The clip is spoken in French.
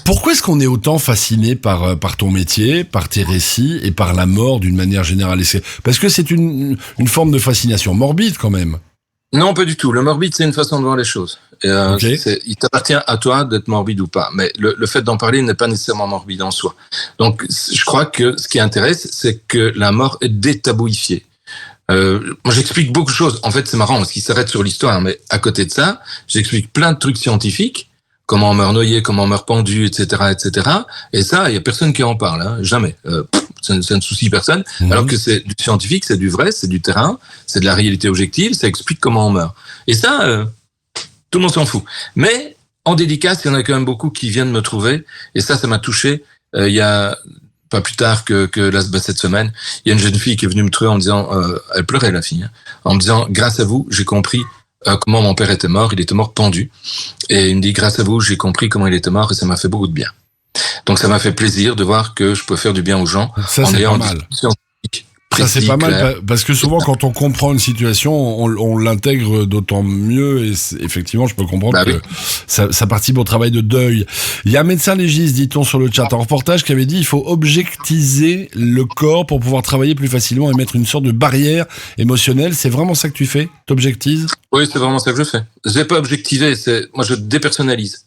Pourquoi est-ce qu'on est autant fasciné par ton métier, par tes récits et par la mort d'une manière générale? Parce que c'est une forme de fascination morbide quand même. Non, pas du tout. Le morbide, c'est une façon de voir les choses. Ok. Il t'appartient à toi d'être morbide ou pas. Mais le fait d'en parler n'est pas nécessairement morbide en soi. Donc, je crois que ce qui intéresse, c'est que la mort est détabouifiée. Moi, j'explique beaucoup de choses. En fait, c'est marrant parce qu'il s'arrête sur l'histoire. Mais à côté de ça, j'explique plein de trucs scientifiques. Comment on meurt noyé, comment on meurt pendu, etc., etc. Et ça, il y a personne qui en parle, hein, jamais. Ça ne soucie personne. Alors que c'est du scientifique, c'est du vrai, c'est du terrain, c'est de la réalité objective, ça explique comment on meurt. Et ça, tout le monde s'en fout. Mais en dédicace, il y en a quand même beaucoup qui viennent me trouver. Et ça m'a touché. Il y a pas plus tard que cette semaine, il y a une jeune fille qui est venue me trouver en me disant, elle pleurait la fille, hein, en me disant, grâce à vous, j'ai compris comment mon père était mort. Il était mort pendu. Et il me dit, grâce à vous, j'ai compris comment il était mort et ça m'a fait beaucoup de bien. Donc ça m'a fait plaisir de voir que je peux faire du bien aux gens Ça, en c'est ayant pas mal. Ça, c'est précis, pas mal clair. parce que souvent, quand on comprend une situation, on l'intègre d'autant mieux. Et effectivement, je peux comprendre Bah que oui. ça participe au travail de deuil. Il y a un médecin légiste, dit-on sur le chat, en reportage, qui avait dit il faut objectiviser le corps pour pouvoir travailler plus facilement et mettre une sorte de barrière émotionnelle. C'est vraiment ça que tu fais? T'objectives? Oui, c'est vraiment ça que je fais. Je vais pas objectiver, moi je dépersonnalise.